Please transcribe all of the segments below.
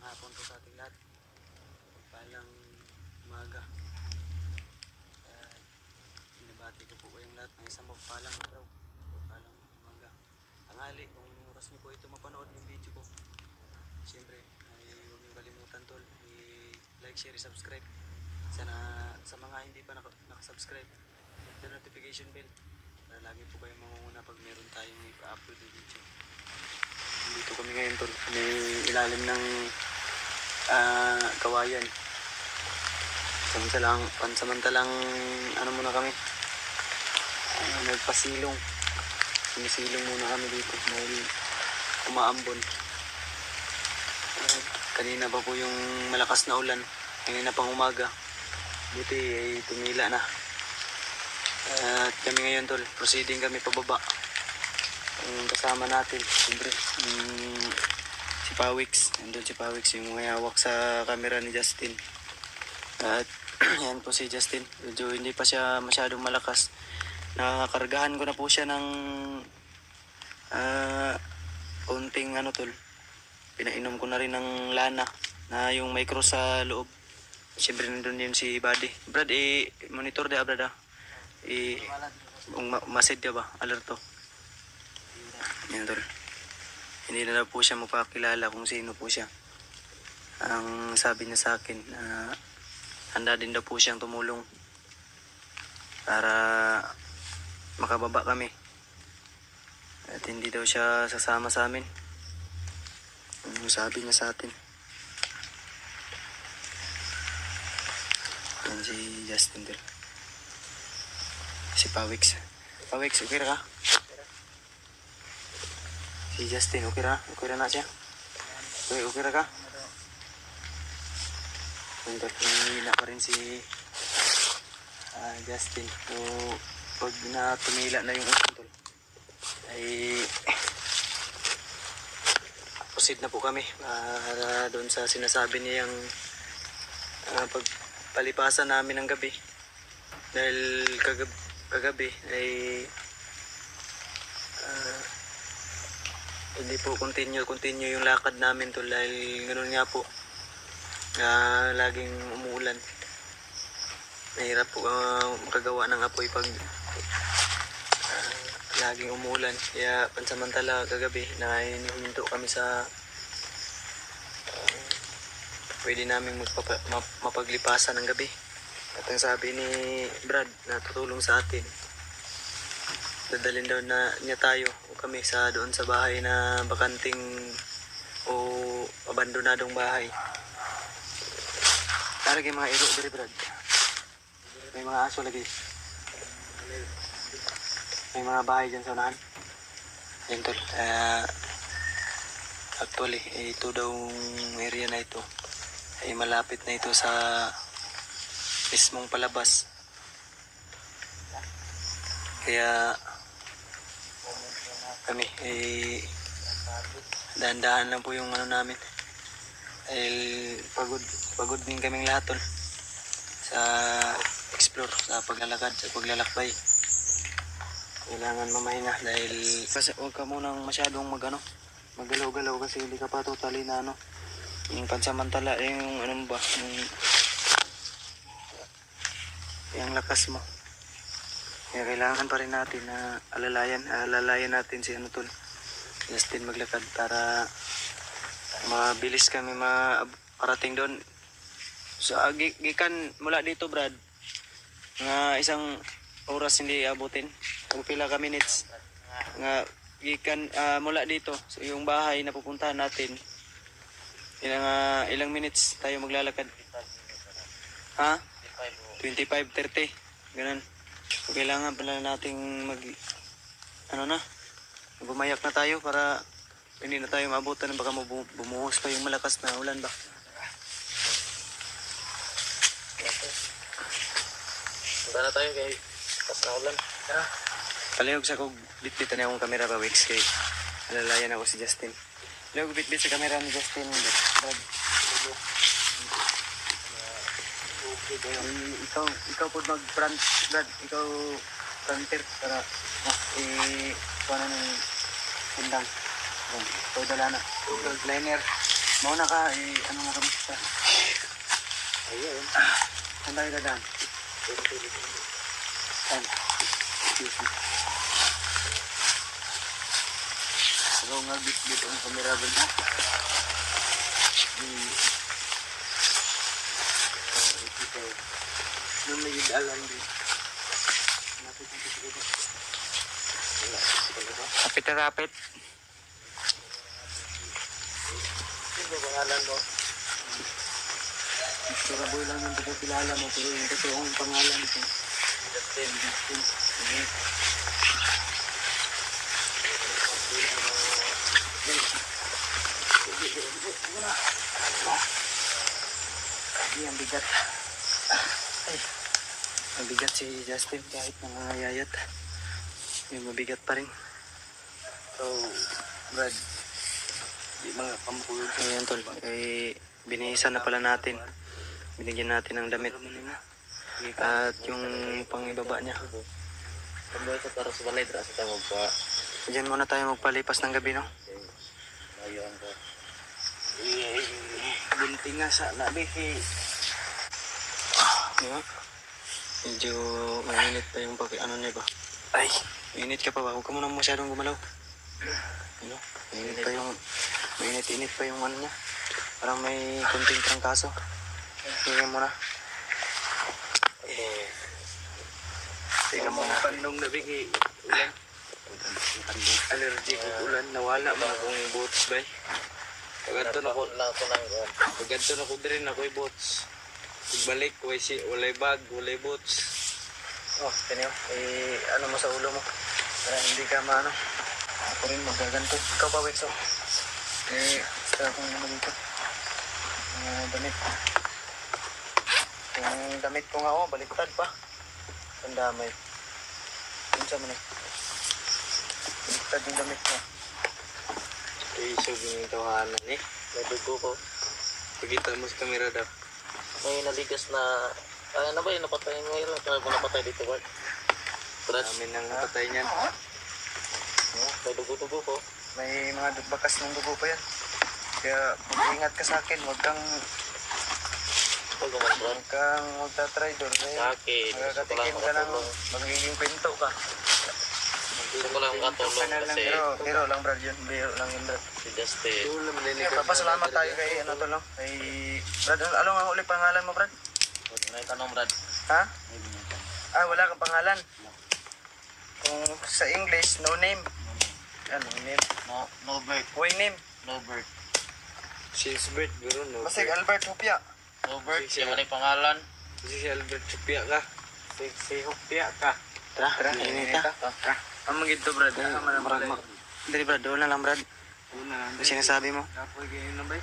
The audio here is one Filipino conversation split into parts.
hapon po sa ating lahat. Pagpalang umaga. Binabati ko po kayong lahat ng isang magpalang araw. Pagpalang umaga. Tanghali, kung oras niyo po ito mapanood yung video ko. Siyempre, ay huwag niyong kalimutan tol. I-like, share, subscribe. Sana sa mga hindi pa nakasubscribe, hit the notification bell. Para lagi po kayong mangunguna pag meron tayong ipa-upload yung video. Dito kami ngayon tol. May ilalim ng kawayan. Pansamantalang ano muna kami, nagpasilong. Sinisilong muna kami dito dahil umaambon. Kanina pa po yung malakas na ulan, kanina pang umaga. Buti ay tumila na. At kami ngayon tol, proceeding kami pababa. Ang kasama natin, siyempre, si Pawix. Nandun si Pawix, yung may hawak sa camera ni Justin. At yan po si Justin. Medyo hindi pa siya masyadong malakas. Nakakargahan ko na po siya ng konting ano tol. Pinainom ko na rin ng lana na yung may cross sa loob. Siyempre nandun din si Buddy. Brad, monitor dia Brad. Masid dia ba? Alerto. Yan tol. Hindi na po siya mapakilala kung sino po siya. Ang sabi niya sa akin na handa din daw po siyang tumulong para makababa kami. At hindi daw siya sasama sa amin. Ang sabi niya sa atin. Yan si Justin tol. Si Pawix. Pawix, okay ka? Si Justin, okay na? Okay na siya? Okay na ka? Hila pa rin si Justin. So, pag tumila na yung usan tol, ay proceed na po kami para doon sa sinasabi niya yung pagpalipasan namin ng gabi. Dahil kagabi ay hindi po continue yung lakad namin tol dahil ganoon nga po laging umuulan. Mahirap po makagawa ng apoy pag laging umuulan. Kaya pansamantala kagabi na hinihinto kami sa pwede namin mapaglipasan ng gabi. At ang sabi ni Brad na tutulong sa atin, dadalhin daw na niya tayo o kami sa doon sa bahay na bakanting o abandonadong bahay. Lagi mga iro dari Brad. May mga aso lagi. May mga bahay dyan sa unahan. Yan tol. Actually, ito daw area na ito ay malapit na ito sa mismong palabas. Kaya kami dahan-dahan lang po yung ano namin. Dahil pagod din kaming lahat tol sa explore, sa paglalakad, sa paglalakbay. Kailangan mamahinga dahil kasi huwag ka munang masyadong magalaw-galaw kasi hindi ka pa totally na yung pansamantala yung ano ba yung lakas mo. Kaya kailangan pa rin natin na alalayan natin si tol Justin maglakad para mabilis kami parating doon. So gikan mula dito Brad, nga isang oras hindi abutin. Kung pila ka minutes nga gikan mula dito. So yung bahay na pupuntahan natin, ilang minutes tayo maglalakad? 25-30 ganun. So kailangan pala nating bumayak na tayo para hindi na tayo maabutan, baka bumuhos pa yung malakas na ulan ba. Punta na tayo kay lakas na ulan. Palihog sa kong bitbitan niya akong kamera pa Wix kay alalayan ako si Justin. Palihog bitbit sa kamera ni Justin. Ikaw po mag-front Brad, ikaw fronter para kuha na ng tindang. Ikaw dala na. Liner. Mauna ka, ano mo kami? Ayun. Saan tayo dadaan? Saan? Excuse me. Ano nga bit ang kamera ba na? Nung may alam din. Kapit na kapit. Sino ba pangalan mo? Mr. Boy lang yung pagkakilala mo, pero yung totoong pangalan ko. Justin. Ay, ang bigat. Ay, ang bigat si Justin kahit nangangayayat. Yung mabigat pa rin. So, Brad, di mga kampulo. Ayan tol, binihisan na pala natin. Binigyan natin ng damit. At yung pangibaba niya. Pambuhay sa para sa balay, sa tawag pa. Diyan muna tayo magpalipas ng gabi, no? Ayun ko. Bunti nga sa nabi. Diba? Medyo mainit pa yung ano niya ba? Ay, mainit ka pa ba? Huwag ka muna masyadong gumalaw. Ano? Mainit pa yung ano niya. Parang may kunting trangkaso. Tingnan mo na. Tingnan mo na. Pandong nabigi. Ulan. Allergy ko ulan. Nawala mo akong boots ba? Paganto na ko din ako'y boots. Pagbalik, walay bag, walay boots. Oh, kanyo. Ano mo sa ulo mo? Para hindi ka maano. Ako rin magaganto. Ikaw pa, Wexo. Basta akong ano dito. Damit. Yung damit ko nga, baliktad pa. Ang damay. Pinsa mo na. Baliktad yung damit ko. Isog yung tawanan eh. Nadugo ko. Pagkita mo sa kamera daw. May naligas na... Ay, ano ba yung napatay ngayon? Kaya ko napatay dito, Bart. Brad, namin nang napatay niyan. May dugo-dugo ko. May mga bakas ng dugo pa yan. Kaya mag-ingat ka sa akin. Huwag kang magta-try doon. Sa akin. Magkakatikim ka ng magiging pinto ka. Gusto ko lang katulong kasi... Hero lang, Brad, yun. Hero lang yun, Brad. Si Justin. Papasalamat tayo kay ano to, no? Kay Brad, ano nga uli pangalan mo, Brad? May tanong, Brad. Ha? Wala kang pangalan. Kung sa English, no name. No name. No bird. Way name. No bird. Since birth, bro, no bird. Masig Albert Hupia. No bird, siya man pangalan. Si Albert Hupia ka. Si Hupia ka. Tara, inita. Ang magito, Brad. Dali, Brad, doon na lang, Brad. Ano sinasabi mo? Kapoy kayo na ba?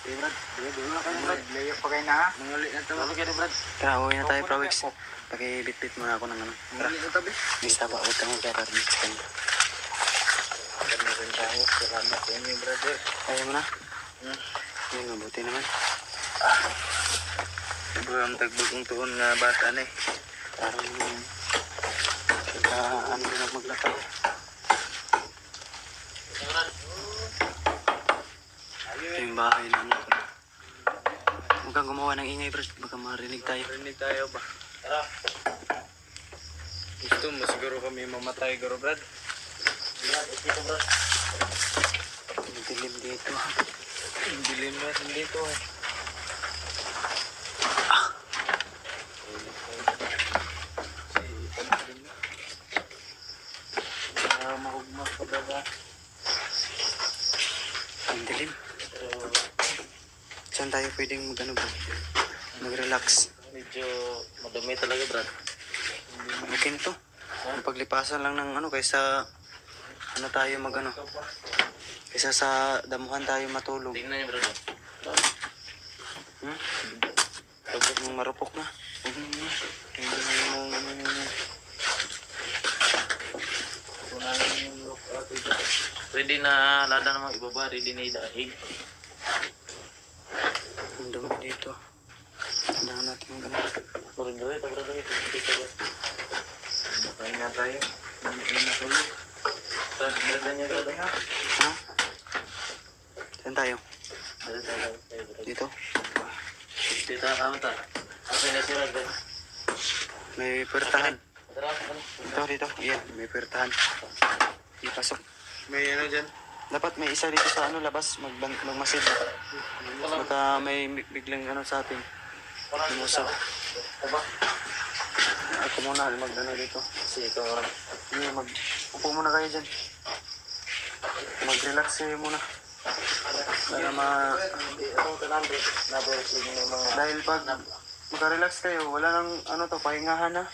Hey, Brad. Doon na kayo, Brad. Layo pa kayo na, ha? Mangali na ito. Mangali kayo, Brad. Tara, uwi na tayo, Prawix. Pakibit-bit muna ako ng ano. Mangali na tabi. Mista pa, huwag kang magkakarbit sa kanya. Maganda rin tayo. Salamat sa inyo, brother. Kaya mo na? Yun, mabuti naman. Bro, ang tagbagong tuon nga bata na eh. Parang ano na maglakad. Ito yung bahay namin. Huwag kang gumawa ng ingay, bro. Baka marinig tayo. Marinig tayo ba? Tara. Gusto mo siguro kami mamatay, Garo, Brad? Dito, Brad. Dilim dito. Dilim na dito eh. Mahugmas pa ba? Ang dilim. Saan tayo pwedeng mag-ano ba? Mag-relax. Medyo madumi talaga, Brad. Okay na to. Paglipasan lang ng ano kaysa ano tayo mag-ano. Kaysa sa damuhan tayo matulog. Tingnan niyo, Brad. Pagod mong marupok na. Ready na lada namang ibaba, ready na idaig. Ang dumi dito. Tandaan natin yung gano'n. Bro, ito. Makain na tayo. Hindi na tulog. Ready niya, Brad. Ha? Saan tayo? Dito. Dito kami ta. Ako na sira din. May pertahan. Dito. Yan, may pertahan. Ipasok. May ano dyan? Dapat may isa dito sa ano labas, magmasid. Baka may biglang ano sa atin. Lumusok. Ako muna, mag-ano dito. Sige, ikaw orang. Hindi, upo muna kayo dyan. Mag-relax kayo muna. Para dahil pag mag-relax kayo, wala nang ano to, pahingahan na.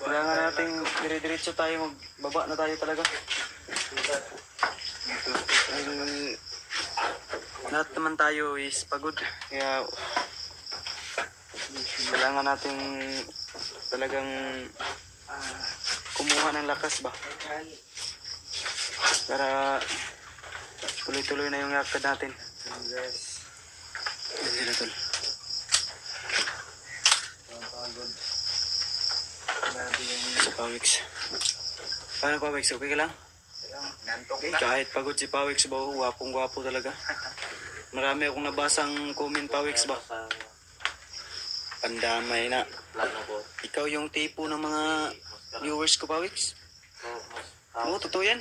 Kailangan nating dire-diretso tayo, magbaba na tayo talaga. Dahil lahat naman tayo is pagod. Kaya kailangan nating talagang kumuha ng lakas ba. Para tuloy-tuloy na yung lakad natin. Yan na tol. Sa Pawix. Paano Pawix? Okay ka lang? Kahit pagod si Pawix ba, gwapong-gwapo talaga. Marami akong nabasang comment Pawix ba. Pandamay na. Ikaw yung tipo ng mga viewers ko Pawix. Oo, totoo yan.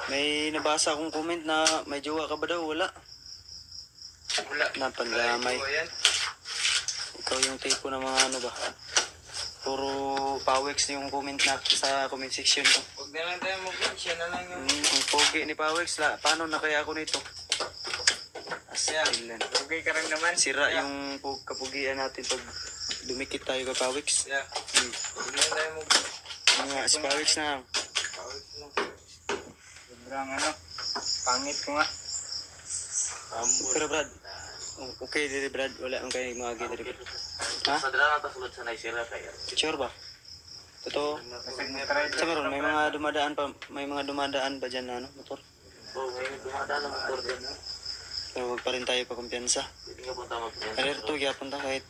May nabasa akong comment na may jowa ka ba daw? Wala. Na pandamay. Ikaw yung tipo ng mga ano ba. Puro Pawix yung comment na sa comment section ko. Huwag na lang tayo mag-vlog. Siya na lang yung... Ang pogi ni Pawix. Paano na kaya ako nito? Asilan. Okay ka rin naman. Sira yung kapugian natin pag dumikit tayo kay Pawix. Yeah. Huwag na lang tayo mag-vlog. Mga si Pawix na. Sobrang ano. Pangit ko nga. Pero Brad, okay dito Brad. Wala ang kayo mga gito. Ha? Padala na tasulod sa naisira kaya. Sure ba? Totoo? Sa meron, may mga dumadaan ba dyan na ano, motor? Oo, may dumadaan ng motor din. Pero huwag pa rin tayo pakumpiyansa. Hindi ka punta mag-vlog. Alerto, punta kahit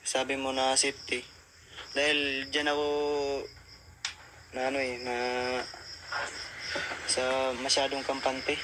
sabi mo na safety. Dahil dyan ako na ano na sa masyadong kampante.